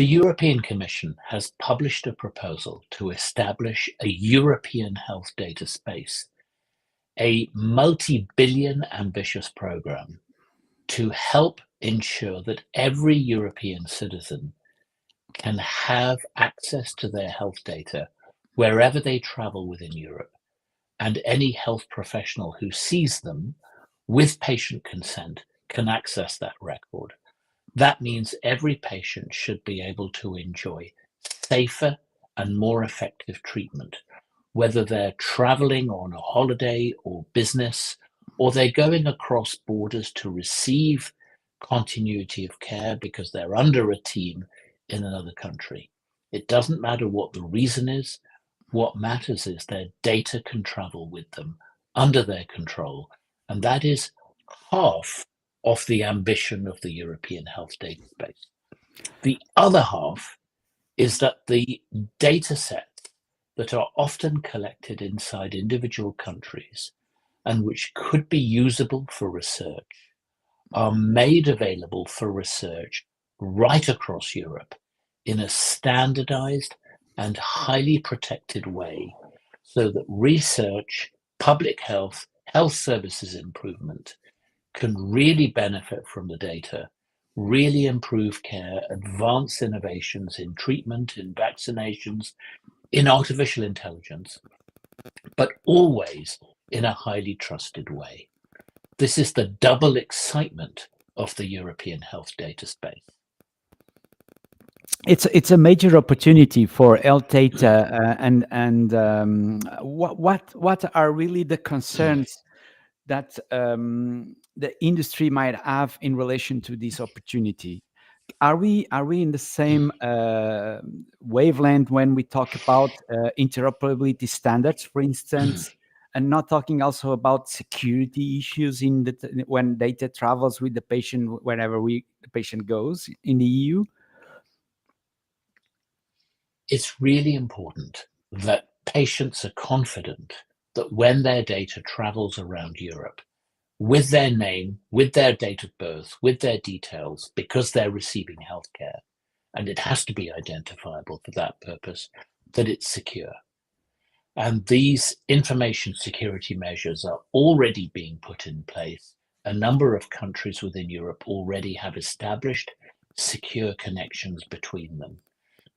The European Commission has published a proposal to establish a European health data space, a multi-billion ambitious program to help ensure that every European citizen can have access to their health data wherever they travel within Europe, and any health professional who sees them with patient consent can access that record. That means every patient should be able to enjoy safer and more effective treatment, whether they're traveling on a holiday or business, or they're going across borders to receive continuity of care because they're under a team in another country. It doesn't matter what the reason is. What matters is their data can travel with them under their control. And that is half of the ambition of the European health data space. The other half is that the data sets that are often collected inside individual countries and which could be usable for research are made available for research right across Europe in a standardized and highly protected way, so that research, public health, health services improvement can really benefit from the data, really improve care, advance innovations in treatment, in vaccinations, in artificial intelligence, but always in a highly trusted way. This is the double excitement of the European health data space. It's a major opportunity for health data, what are really the concerns that the industry might have in relation to this opportunity? Are we in the same wavelength when we talk about interoperability standards, for instance, and not talking also about security issues when data travels with the patient wherever the patient goes in the EU? It's really important that patients are confident that when their data travels around Europe, with their name, with their date of birth, with their details, because they're receiving healthcare, and it has to be identifiable for that purpose, that it's secure. And these information security measures are already being put in place. A number of countries within Europe already have established secure connections between them.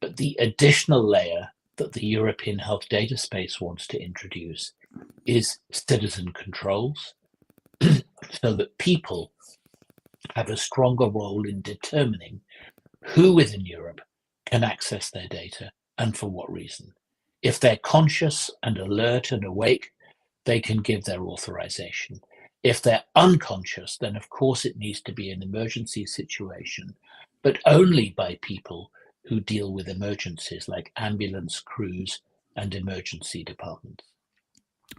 But the additional layer that the European health data space wants to introduce is citizen controls, so that people have a stronger role in determining who within Europe can access their data and for what reason. If they're conscious and alert and awake, they can give their authorization. If they're unconscious, then of course it needs to be an emergency situation, but only by people who deal with emergencies like ambulance crews and emergency departments.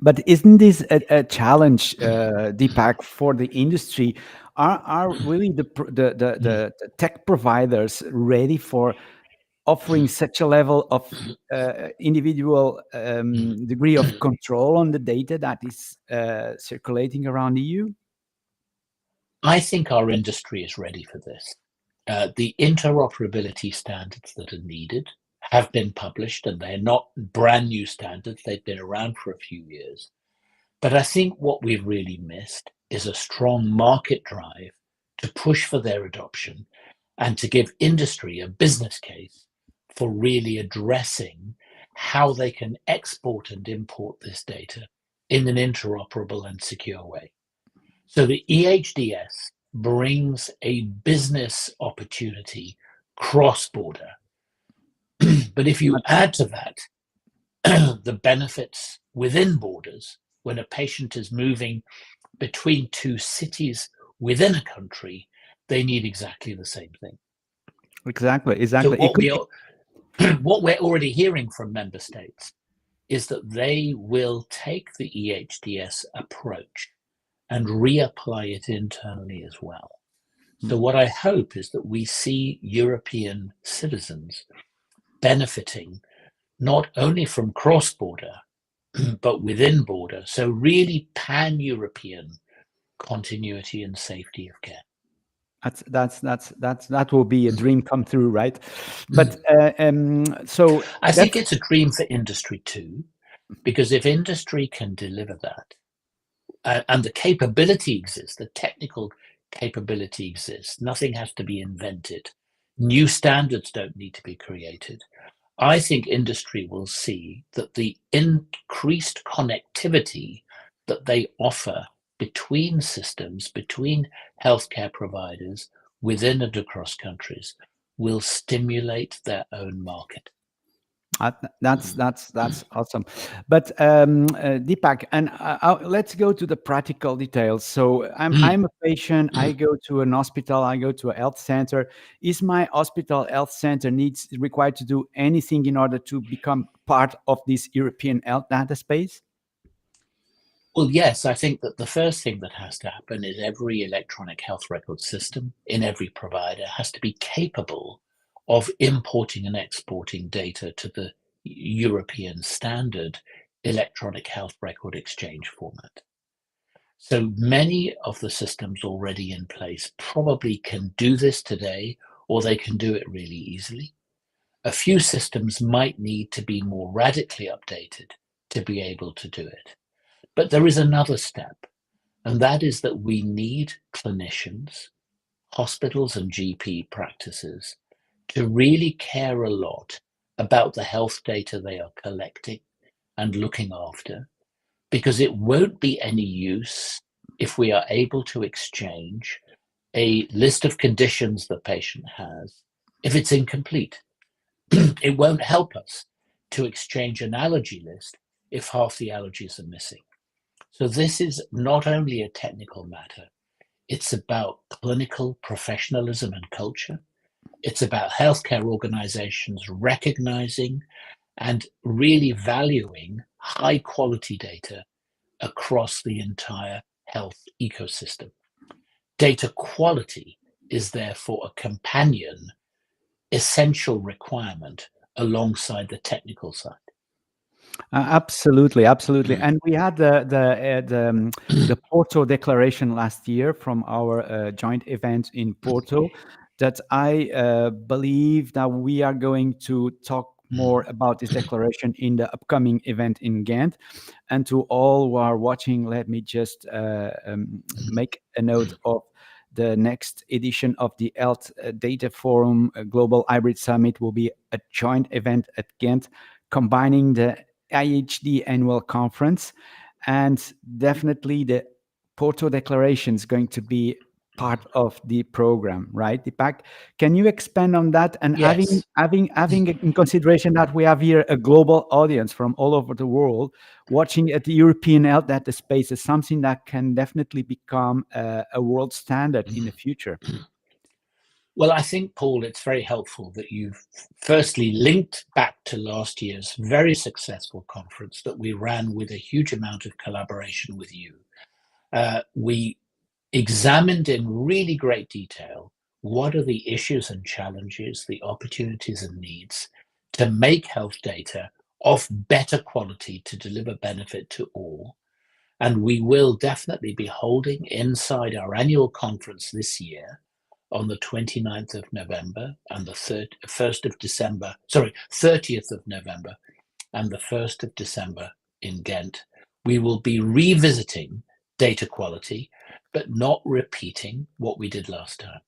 But isn't this a challenge, Dipak, for the industry? Are really the tech providers ready for offering such a level of individual degree of control on the data that is circulating around the EU? I think our industry is ready for this. The interoperability standards that are needed have been published, and they're not brand new standards. They've been around for a few years. But I think what we've really missed is a strong market drive to push for their adoption and to give industry a business case for really addressing how they can export and import this data in an interoperable and secure way. So the EHDS brings a business opportunity cross-border. But if you add to that the benefits within borders, when a patient is moving between two cities within a country, they need exactly the same thing. Exactly. So what we're already hearing from member states is that they will take the EHDS approach and reapply it internally as well. So what I hope is that we see European citizens benefiting not only from cross-border, but within border. So really pan-European continuity and safety of care. That will be a dream come true, right? But so I think it's a dream for industry too, because if industry can deliver that, and the capability exists, the technical capability exists, nothing has to be invented, new standards don't need to be created. I think industry will see that the increased connectivity that they offer between systems, between healthcare providers, within and across countries, will stimulate their own market. That's awesome. But Dipak, and let's go to the practical details. So I'm a patient. I go to an hospital. I go to a health center. Is my hospital health center required to do anything in order to become part of this European health data space? Well, yes, I think that the first thing that has to happen is every electronic health record system in every provider has to be capable of importing and exporting data to the European standard electronic health record exchange format. So many of the systems already in place probably can do this today, or they can do it really easily. A few systems might need to be more radically updated to be able to do it. But there is another step, and that is that we need clinicians, hospitals and GP practices to really care a lot about the health data they are collecting and looking after, because it won't be any use if we are able to exchange a list of conditions the patient has if it's incomplete. It won't help us to exchange an allergy list if half the allergies are missing. So this is not only a technical matter, it's about clinical professionalism and culture. It's about healthcare organizations recognizing and really valuing high quality data across the entire health ecosystem. Data quality is therefore a companion, essential requirement alongside the technical side. Absolutely, and we had the Porto Declaration last year from our joint event in Porto. That I believe that we are going to talk more about this declaration in the upcoming event in Ghent. And to all who are watching, let me just make a note of the next edition of the Health Data Forum Global Hybrid Summit will be a joint event at Ghent, combining the EHD annual conference, and definitely the Porto Declaration is going to be part of the program, right, Dipak? Can you expand on that? And Yes. having in consideration that we have here a global audience from all over the world watching at the European health data space is something that can definitely become a world standard in the future. Well, I think, Paul, it's very helpful that you've firstly linked back to last year's very successful conference that we ran with a huge amount of collaboration with you. We examined in really great detail what are the issues and challenges, the opportunities and needs to make health data of better quality to deliver benefit to all. And we will definitely be holding inside our annual conference this year on the 29th of November and the 30th of November and the 1st of December in Ghent. We will be revisiting data quality, but not repeating what we did last time.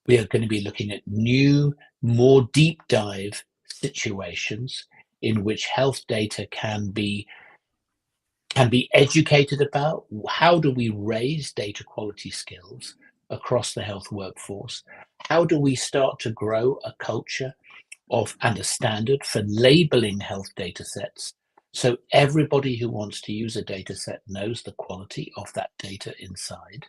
We are going to be looking at new, more deep dive situations in which health data can be educated about. How do we raise data quality skills across the health workforce? How do we start to grow a culture and a standard for labeling health data sets, so everybody who wants to use a data set knows the quality of that data inside?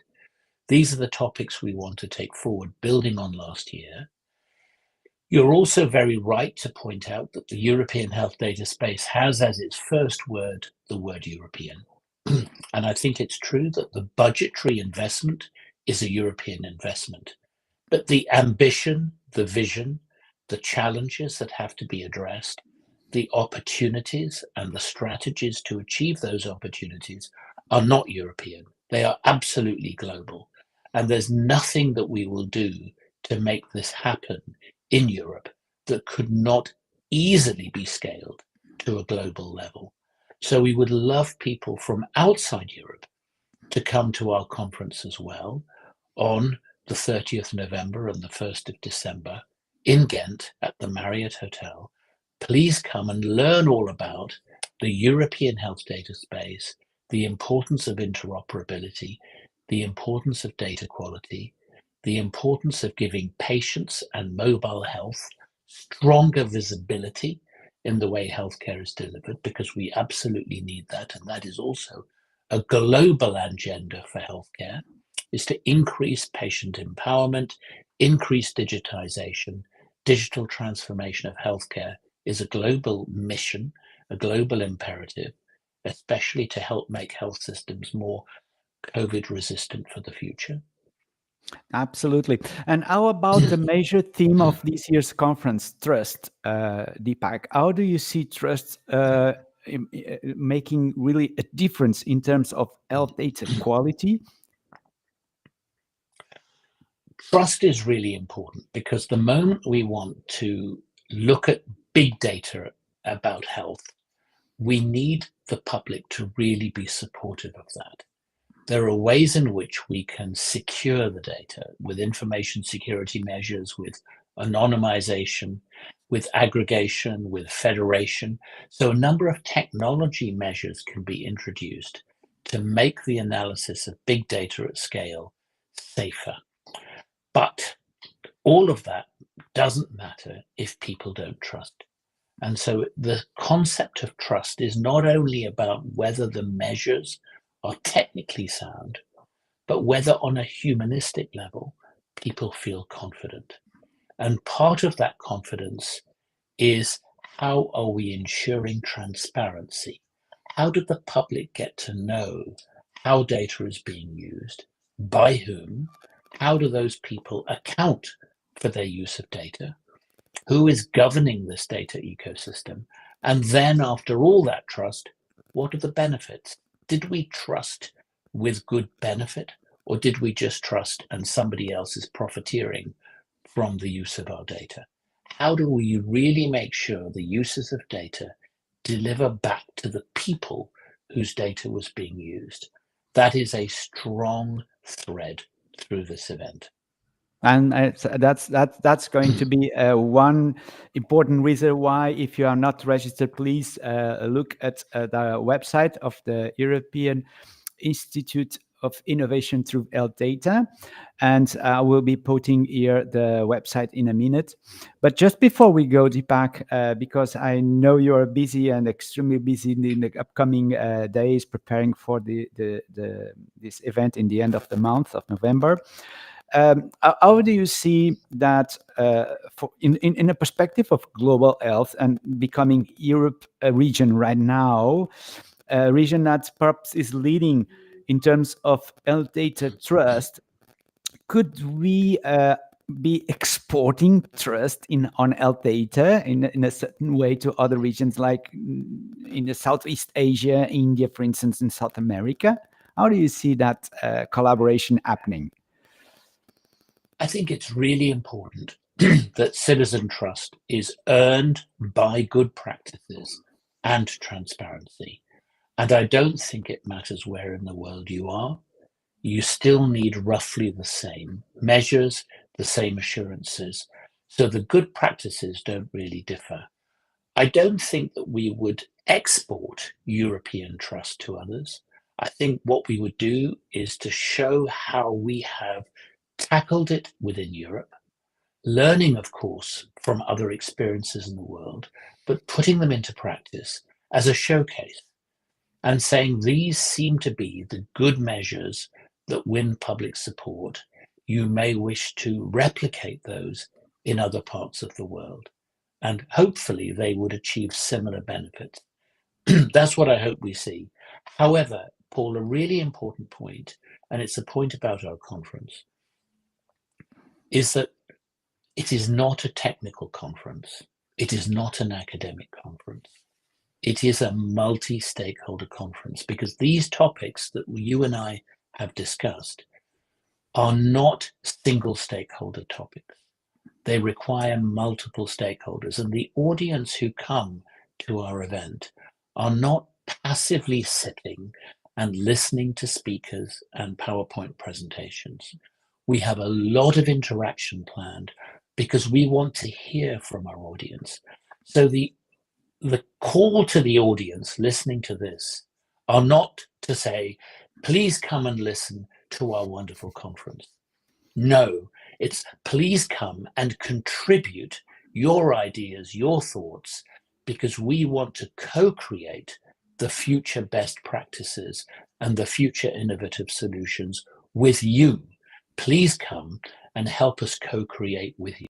These are the topics we want to take forward, building on last year. You're also very right to point out that the European health data space has as its first word the word European. And I think it's true that the budgetary investment is a European investment, but the ambition, the vision, the challenges that have to be addressed, the opportunities and the strategies to achieve those opportunities are not European. They are absolutely global. And there's nothing that we will do to make this happen in Europe that could not easily be scaled to a global level. So we would love people from outside Europe to come to our conference as well on the 30th November and the 1st of December in Ghent at the Marriott Hotel. Please come and learn all about the European health data space, the importance of interoperability, the importance of data quality, the importance of giving patients and mobile health stronger visibility in the way healthcare is delivered, because we absolutely need that. And that is also a global agenda for healthcare, is to increase patient empowerment, increase digitization. Digital transformation of healthcare is a global mission, a global imperative, especially to help make health systems more COVID resistant for the future. Absolutely. And how about the major theme of this year's conference, trust, Dipak? How do you see trust making really a difference in terms of health data quality? Trust is really important, because the moment we want to look at big data about health, we need the public to really be supportive of that. There are ways in which we can secure the data with information security measures, with anonymization, with aggregation, with federation. So a number of technology measures can be introduced to make the analysis of big data at scale safer. But all of that doesn't matter if people don't trust. And so the concept of trust is not only about whether the measures are technically sound, but whether on a humanistic level, people feel confident. And part of that confidence is, how are we ensuring transparency? How do the public get to know how data is being used, by whom? How do those people account for their use of data? Who is governing this data ecosystem? And then after all that trust, what are the benefits? Did we trust with good benefit, or did we just trust and somebody else is profiteering from the use of our data? How do we really make sure the uses of data deliver back to the people whose data was being used? That is a strong thread through this event. And that's going to be one important reason why, if you are not registered, please look at the website of the European Institute of Innovation through Health Data, and I will be putting here the website in a minute. But just before we go, Dipak, because I know you are busy and extremely busy in the upcoming days preparing for this event in the end of the month of November. How do you see that in a perspective of global health and becoming Europe a region right now, a region that perhaps is leading in terms of health data trust? Could we be exporting trust on health data in a certain way to other regions, like in the Southeast Asia, India, for instance, in South America? How do you see that collaboration happening? I think it's really important that citizen trust is earned by good practices and transparency. And I don't think it matters where in the world you are. You still need roughly the same measures, the same assurances. So the good practices don't really differ. I don't think that we would export European trust to others. I think what we would do is to show how we have tackled it within Europe, learning, of course, from other experiences in the world, but putting them into practice as a showcase and saying these seem to be the good measures that win public support. You may wish to replicate those in other parts of the world, and hopefully they would achieve similar benefits. That's what I hope we see. However, Paul, a really important point, and it's a point about our conference, is that it is not a technical conference. It is not an academic conference. It is a multi-stakeholder conference, because these topics that you and I have discussed are not single stakeholder topics. They require multiple stakeholders, and the audience who come to our event are not passively sitting and listening to speakers and PowerPoint presentations. We have a lot of interaction planned because we want to hear from our audience. So the call to the audience listening to this are not to say, please come and listen to our wonderful conference. No, it's please come and contribute your ideas, your thoughts, because we want to co-create the future best practices and the future innovative solutions with you. Please come and help us co-create with you.